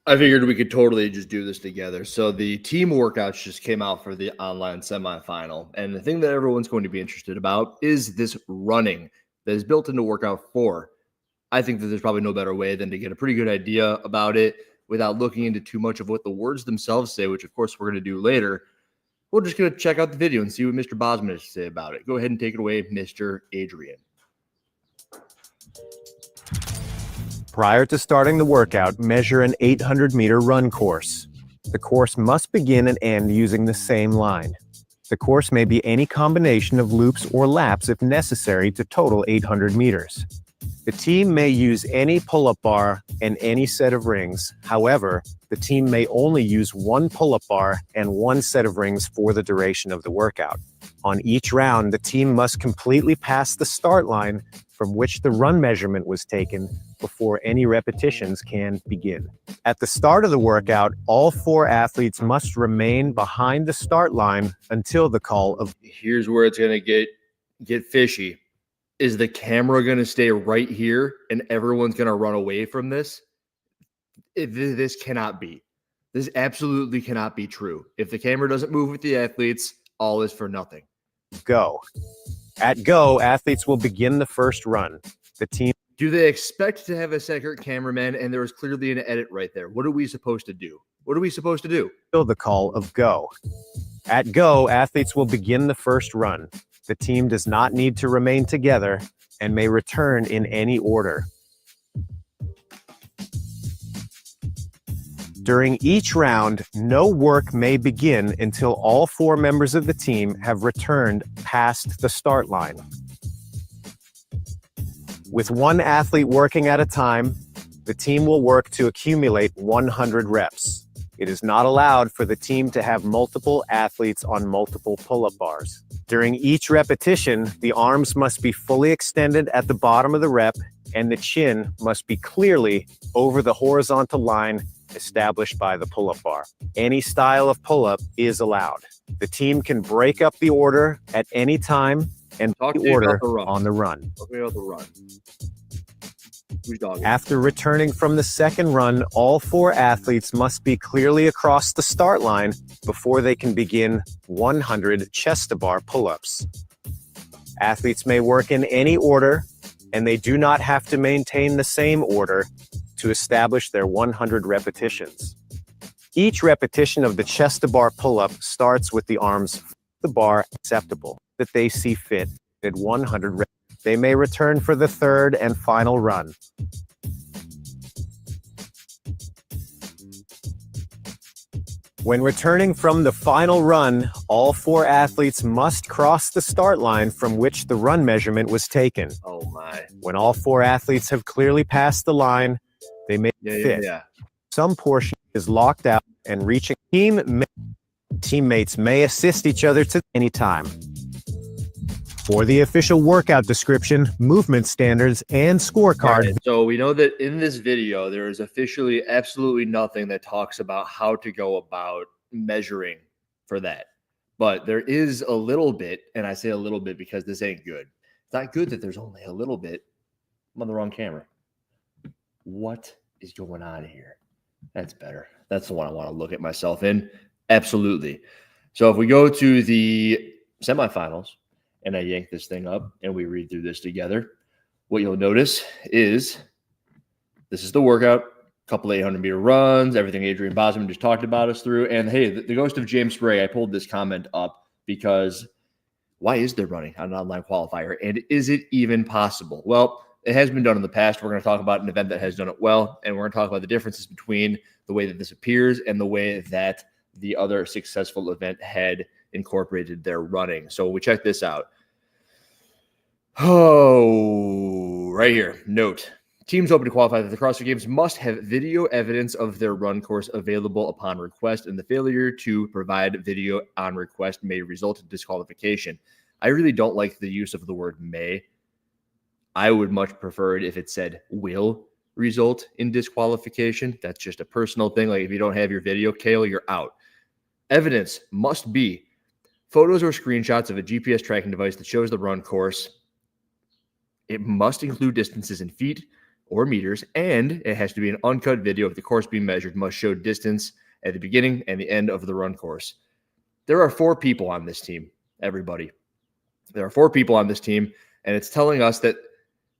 I figured we could totally just do this together. So the team workouts just came out for the online semifinal. And the thing that everyone's going to be interested about is this running that is built into workout 4. I think that there's probably no better way than to get a pretty good idea about it without looking into too much of what the words themselves say, which of course we're going to do later. We're just going to check out the video and see what Mr. Bosman has to say about it. Go ahead and take it away, Mr. Adrian. Prior to starting the workout, measure an 800-meter run course. The course must begin and end using the same line. The course may be any combination of loops or laps if necessary to total 800 meters. The team may use any pull-up bar and any set of rings. However, the team may only use one pull-up bar and one set of rings for the duration of the workout. On each round, the team must completely pass the start line from which the run measurement was taken before any repetitions can begin. At the start of the workout, all 4 athletes must remain behind the start line until the call of... Here's where it's going to get fishy. Is the camera going to stay right here and everyone's going to run away from this? This cannot be. This absolutely cannot be true. If the camera doesn't move with the athletes, all is for nothing. Go. At go, athletes will begin the first run. The team... Do they expect to have a second cameraman? And there was clearly an edit right there. What are we supposed to do? What are we supposed to do? Until the call of go. At go, athletes will begin the first run. The team does not need to remain together and may return in any order. During each round, no work may begin until all 4 members of the team have returned past the start line. With 1 athlete working at a time, the team will work to accumulate 100 reps. It is not allowed for the team to have multiple athletes on multiple pull-up bars. During each repetition, the arms must be fully extended at the bottom of the rep, and the chin must be clearly over the horizontal line established by the pull-up bar. Any style of pull-up is allowed. The team can break up the order at any time and the order on the run. Talk to me about the run. Who's dogging? After returning from the second run, all 4 athletes must be clearly across the start line before they can begin 100 chest-to-bar pull-ups. Athletes may work in any order, and they do not have to maintain the same order to establish their 100 repetitions. Each repetition of the chest-to-bar pull-up starts with the arms the bar acceptable that they see fit at 100 reps. They may return for the 3rd and final run. When returning from the final run, all 4 athletes must cross the start line from which the run measurement was taken. Oh my. When all 4 athletes have clearly passed the line, they may fit. Some portion is locked out and reaching. Teammates may assist each other to any time. For the official workout description, movement standards, and scorecard. Right, so we know that in this video, there is officially absolutely nothing that talks about how to go about measuring for that. But there is a little bit, and I say a little bit because this ain't good. It's not good that there's only a little bit. I'm on the wrong camera. What is going on here? That's better. That's the one I want to look at myself in. Absolutely. So if we go to the semifinals and I yank this thing up and we read through this together, what you'll notice is this is the workout, a couple 800-meter runs, everything Adrian Bosman just talked about us through. And hey, the ghost of James Spray, I pulled this comment up because why is there running on an online qualifier? And is it even possible? Well, it has been done in the past. We're going to talk about an event that has done it well, and we're going to talk about the differences between the way that this appears and the way that the other successful event had incorporated their running. So we check this out. Oh, right here. Note. Teams open to qualify that the CrossFit Games must have video evidence of their run course available upon request, and the failure to provide video on request may result in disqualification. I really don't like the use of the word may. I would much prefer it if it said will result in disqualification. That's just a personal thing. Like if you don't have your video, Kale, you're out. Evidence must be photos or screenshots of a GPS tracking device that shows the run course. It must include distances in feet or meters, and it has to be an uncut video of the course being measured, must show distance at the beginning and the end of the run course. There are 4 people on this team, everybody. There are 4 people on this team, and it's telling us that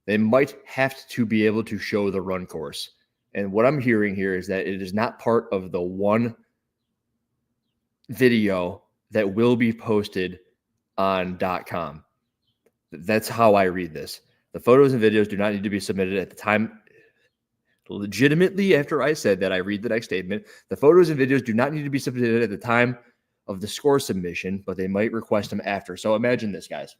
they might have to be able to show the run course. And what I'm hearing here is that it is not part of the one video that will be posted on .com. That's how I read this. The photos and videos do not need to be submitted at the time. Legitimately, after I said that, I read the next statement. The photos and videos do not need to be submitted at the time of the score submission, but they might request them after. So imagine this, guys.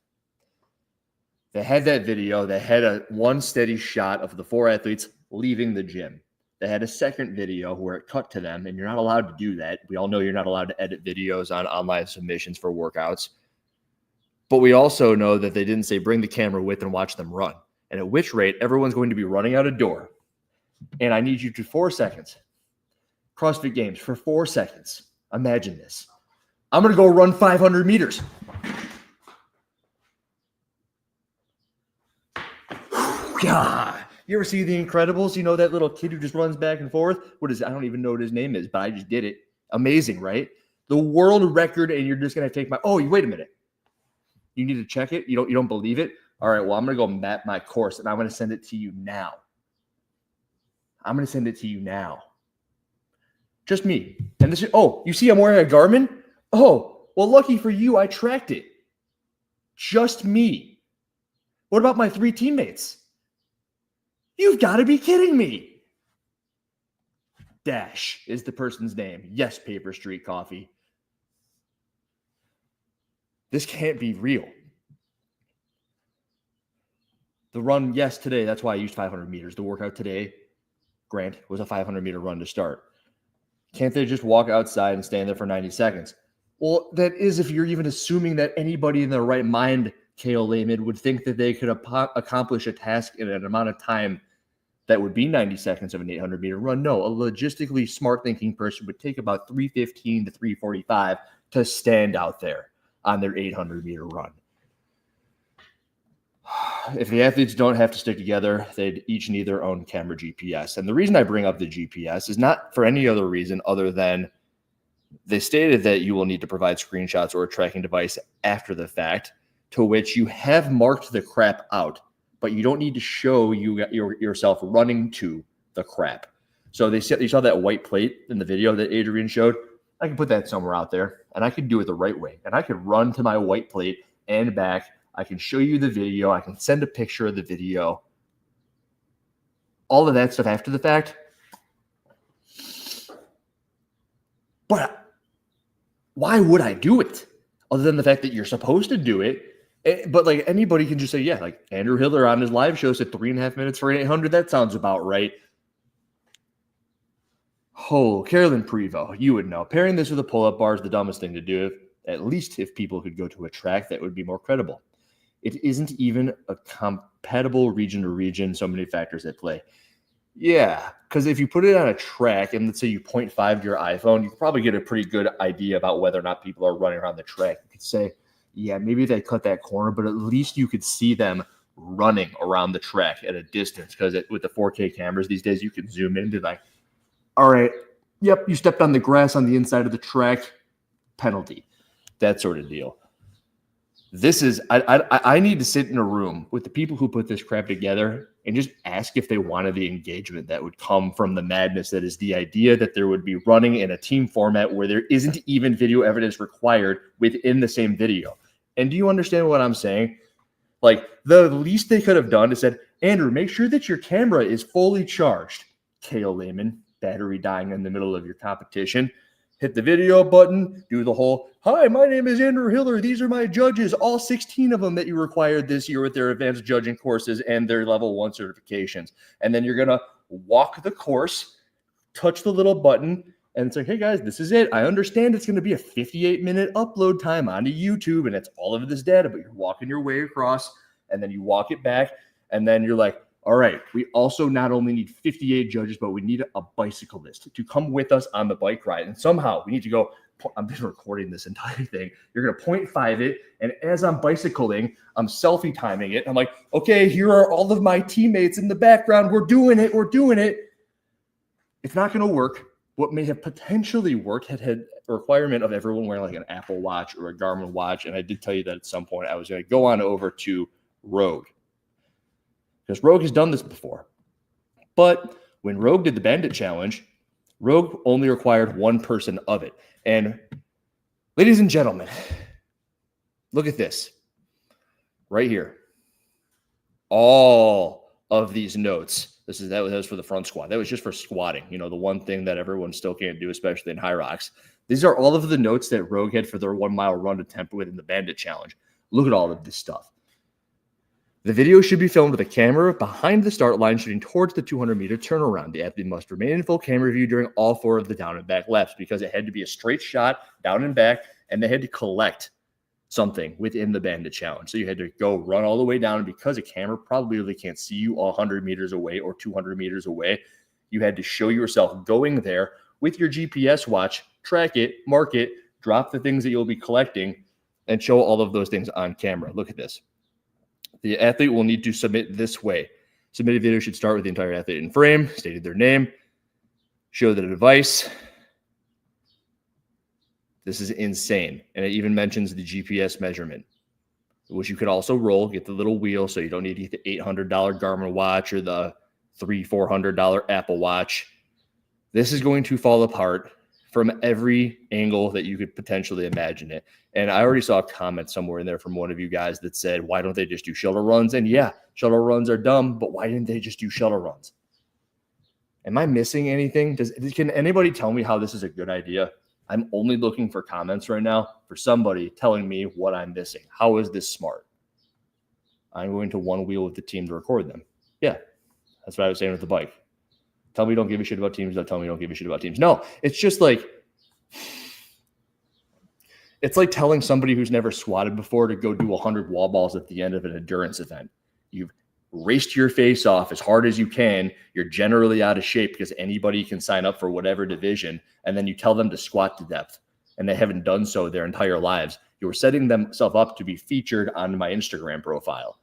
They had that video. They had one steady shot of the 4 athletes leaving the gym. They had a second video where it cut to them, and you're not allowed to do that. We all know you're not allowed to edit videos on online submissions for workouts. But we also know that they didn't say bring the camera with and watch them run. And at which rate, everyone's going to be running out a door. And I need you to 4 seconds. CrossFit Games for 4 seconds. Imagine this. I'm going to go run 500 meters. God. You ever see The Incredibles? You know that little kid who just runs back and forth? What is it? I don't even know what his name is, but I just did it. Amazing, right? The world record, and you're just going to take my... Oh, wait a minute. You need to check it? You don't believe it? All right, well, I'm going to go map my course, and I'm going to send it to you now. I'm going to send it to you now. Just me. And this is... Oh, you see I'm wearing a Garmin? Oh, well, lucky for you, I tracked it. Just me. What about my 3 teammates? You've got to be kidding me. Dash is the person's name. Yes, Paper Street Coffee. This can't be real. The run, yes, today, that's why I used 500 meters. The workout today, Grant, was a 500-meter run to start. Can't they just walk outside and stand there for 90 seconds? Well, that is if you're even assuming that anybody in their right mind, Kale Lehman, would think that they could accomplish a task in an amount of time that would be 90 seconds of an 800-meter run. No, a logistically smart thinking person would take about 3:15 to 3:45 to stand out there on their 800-meter run. If the athletes don't have to stick together, they'd each need their own camera GPS. And the reason I bring up the GPS is not for any other reason other than they stated that you will need to provide screenshots or a tracking device after the fact, to which you have marked the crap out, but you don't need to show yourself running to the crap. So you saw that white plate in the video that Adrian showed. I can put that somewhere out there, and I can do it the right way. And I can run to my white plate and back. I can show you the video. I can send a picture of the video. All of that stuff after the fact. But why would I do it? Other than the fact that you're supposed to do it. But like anybody can just say, yeah, like Andrew Hiller on his live show said 3.5 minutes for an 800. That sounds about right. Oh, Carolyn Prevost, you would know. Pairing this with a pull-up bar is the dumbest thing to do. At least if people could go to a track, that would be more credible. It isn't even a compatible region to region. So many factors at play. Yeah, because if you put it on a track and let's say you 0.5 to your iPhone, you can probably get a pretty good idea about whether or not people are running around the track. You could say, yeah, maybe they cut that corner, but at least you could see them running around the track at a distance, because with the 4K cameras these days, you can zoom in and be like, all right, yep, you stepped on the grass on the inside of the track, penalty, that sort of deal. This is, I need to sit in a room with the people who put this crap together and just ask if they wanted the engagement that would come from the madness that is the idea that there would be running in a team format where there isn't even video evidence required within the same video. And do you understand what I'm saying? Like, the least they could have done is said, Andrew, make sure that your camera is fully charged. Kale Lehman, battery dying in the middle of your competition. Hit the video button, do the whole, hi, my name is Andrew Hiller. These are my judges, all 16 of them that you required this year with their advanced judging courses and their level 1 certifications. And then you're going to walk the course, touch the little button, and it's like, hey, guys, this is it. I understand it's going to be a 58-minute upload time onto YouTube, and it's all of this data, but you're walking your way across, and then you walk it back, and then you're like, all right, we also not only need 58 judges, but we need a bicyclist to come with us on the bike ride. And somehow we need to go I've been recording this entire thing. You're going to 0.5 it. And as I'm bicycling, I'm selfie timing it. I'm like, okay, here are all of my teammates in the background. We're doing it. We're doing it. It's not going to work. What may have potentially worked had a requirement of everyone wearing like an Apple Watch or a Garmin watch. And I did tell you that at some point I was going to go on over to Rogue, because Rogue has done this before. But when Rogue did the Bandit Challenge, Rogue only required one person of it. And ladies and gentlemen, look at this right here. All of these notes. That was for the front squat. That was just for squatting. You know, the one thing that everyone still can't do, especially in high rocks. These are all of the notes that Rogue had for their 1 mile run attempt within the Bandit Challenge. Look at all of this stuff. The video should be filmed with a camera behind the start line shooting towards the 200-meter turnaround. The athlete must remain in full camera view during all 4 of the down and back laps, because it had to be a straight shot down and back, and they had to collect something within the Bandit Challenge. So you had to go run all the way down, and because a camera probably really can't see you 100 meters away or 200 meters away, you had to show yourself going there with your GPS watch, track it, mark it, drop the things that you'll be collecting, and show all of those things on camera. Look at this. The athlete will need to submit this way. Submitted video should start with the entire athlete in frame, stated their name, show the device. This is insane. And it even mentions the GPS measurement, which you could also roll, get the little wheel, so you don't need the $800 Garmin watch or the $300-$400 Apple Watch. This is going to fall apart from every angle that you could potentially imagine it. And I already saw a comment somewhere in there from one of you guys that said, why don't they just do shuttle runs? And yeah, shuttle runs are dumb, but why didn't they just do shuttle runs? Am I missing anything? Can anybody tell me how this is a good idea? I'm only looking for comments right now for somebody telling me what I'm missing. How is this smart? I'm going to one wheel with the team to record them. Yeah, that's what I was saying with the bike. Tell me you don't give a shit about teams. Don't tell me you don't give a shit about teams. No, it's just like, it's like telling somebody who's never squatted before to go do 100 wall balls at the end of an endurance event. You've raced your face off as hard as you can. You're generally out of shape because anybody can sign up for whatever division. And then you tell them to squat to depth, and they haven't done so their entire lives. You're setting themselves up to be featured on my Instagram profile.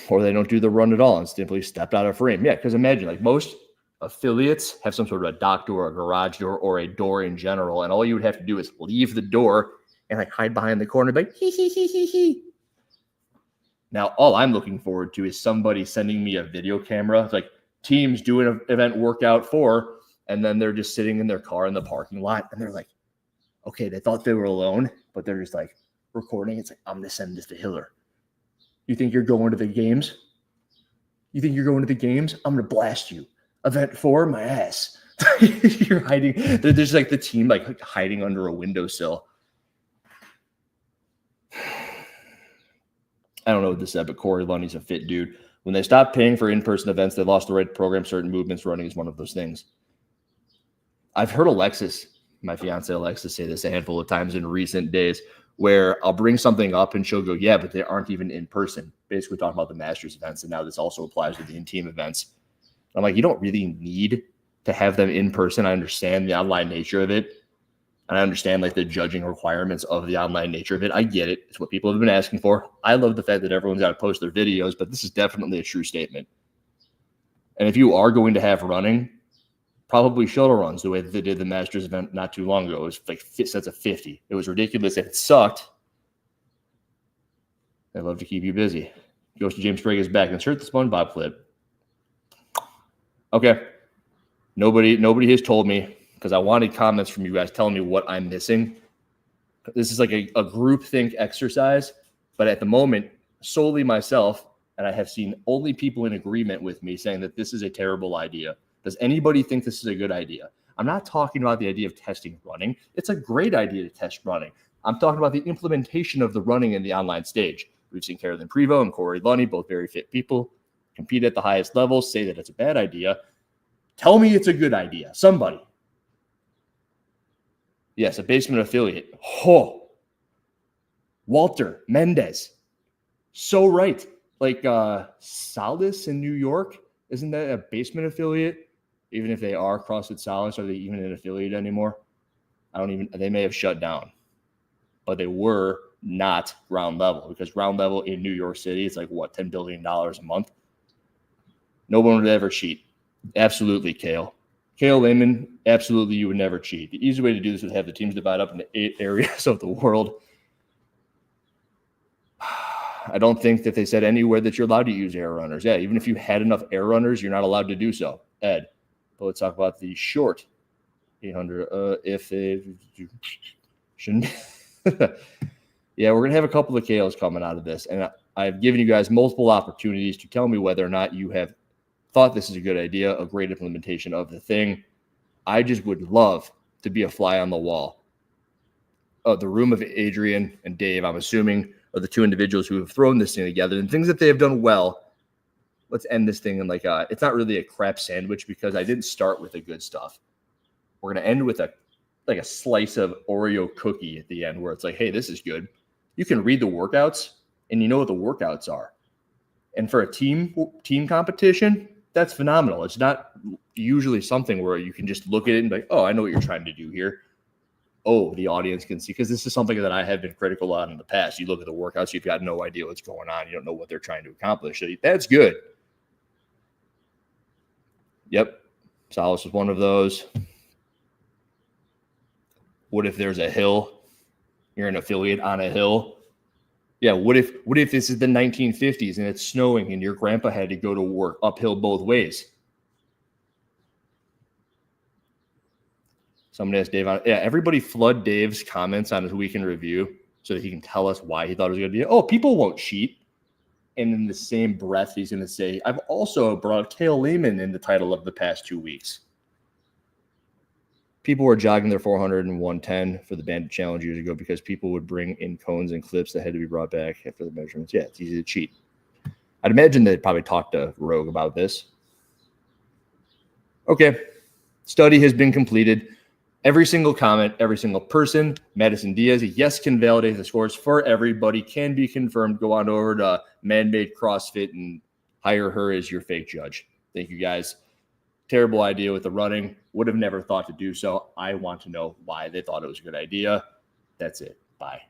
Or they don't do the run at all and simply stepped out of frame. Yeah, because imagine, like, most affiliates have some sort of a dock door, a garage door, or a door in general, and all you would have to do is leave the door and like hide behind the corner, like hee hee hee hee hee. Now, all I'm looking forward to is somebody sending me a video camera. It's like teams doing an event workout for, and then they're just sitting in their car in the parking lot, and they're like, okay, they thought they were alone, but they're just like recording. It's like, I'm gonna send this to Hiller. You think you're going to the games? You think you're going to the games? I'm going to blast you. Event 4, my ass. You're hiding. There's like the team like hiding under a windowsill. I don't know what this said, but Corey Lundy's a fit dude. When they stopped paying for in-person events, they lost the right to program certain movements. Running is one of those things. I've heard Alexis, my fiance Alexis, say this a handful of times in recent days, where I'll bring something up and she'll go, yeah, but they aren't even in person. Basically talking about the Masters events, and now this also applies to the in-team events. I'm like, you don't really need to have them in person. I understand the online nature of it, and I understand like the judging requirements of the online nature of it. I get it. It's what people have been asking for. I love the fact that everyone's got to post their videos, but this is definitely a true statement. And if you are going to have running, probably shuttle runs the way that they did the Masters event not too long ago. It was like sets of 50. It was ridiculous. If it sucked, I'd love to keep you busy. Goes to James Sprague is back. Insert the SpongeBob clip. Okay. Nobody has told me, because I wanted comments from you guys telling me what I'm missing. This is like a groupthink exercise, but at the moment, solely myself, and I have seen only people in agreement with me saying that this is a terrible idea. Does anybody think this is a good idea? I'm not talking about the idea of testing running. It's a great idea to test running. I'm talking about the implementation of the running in the online stage. We've seen Carolyn Prevost and Corey Lundy, both very fit people, compete at the highest levels, say that it's a bad idea. Tell me it's a good idea. Somebody. Yes, a basement affiliate. Oh, Walter Mendez. So right. Like Saldus in New York. Isn't that a basement affiliate? Even if they are CrossFit Solace, are they even an affiliate anymore? They may have shut down, but they were not ground level, because ground level in New York City, it's like what, $10 billion a month? No one would ever cheat. Absolutely, Kale Lehman, absolutely, you would never cheat. The easy way to do this would have the teams divide up into 8 areas of the world. I don't think that they said anywhere that you're allowed to use air runners. Yeah, even if you had enough air runners, you're not allowed to do so. Ed, but let's talk about the short 800. If they shouldn't. Yeah, we're going to have a couple of KOs coming out of this. And I've given you guys multiple opportunities to tell me whether or not you have thought this is a good idea, a great implementation of the thing. I just would love to be a fly on the wall. The room of Adrian and Dave, I'm assuming, are the two individuals who have thrown this thing together, and things that they have done well. Let's end this thing in like it's not really a crap sandwich, because I didn't start with the good stuff. We're going to end with a slice of Oreo cookie at the end, where it's like, hey, this is good. You can read the workouts and you know what the workouts are. And for a team competition, that's phenomenal. It's not usually something where you can just look at it and be like, oh, I know what you're trying to do here. Oh, the audience can see, because this is something that I have been critical on in the past. You look at the workouts, you've got no idea what's going on. You don't know what they're trying to accomplish. So that's good. Yep. Solace is one of those. What if there's a hill? You're an affiliate on a hill. Yeah, what if this is the 1950s and it's snowing and your grandpa had to go to work uphill both ways? Somebody asked Dave on. Yeah, everybody flood Dave's comments on his weekend review so that he can tell us why he thought it was a good idea. Oh, people won't cheat. And in the same breath, he's going to say, I've also brought Kale Lehman in the title of the past 2 weeks. People were jogging their 400 and 110 for the Bandit Challenge years ago because people would bring in cones and clips that had to be brought back after the measurements. Yeah, it's easy to cheat. I'd imagine they'd probably talk to Rogue about this. Okay, study has been completed. Every single comment, every single person, Madison Diaz, yes, can validate the scores for everybody, can be confirmed. Go on over to Man-Made CrossFit and hire her as your fake judge. Thank you, guys. Terrible idea with the running. Would have never thought to do so. I want to know why they thought it was a good idea. That's it. Bye.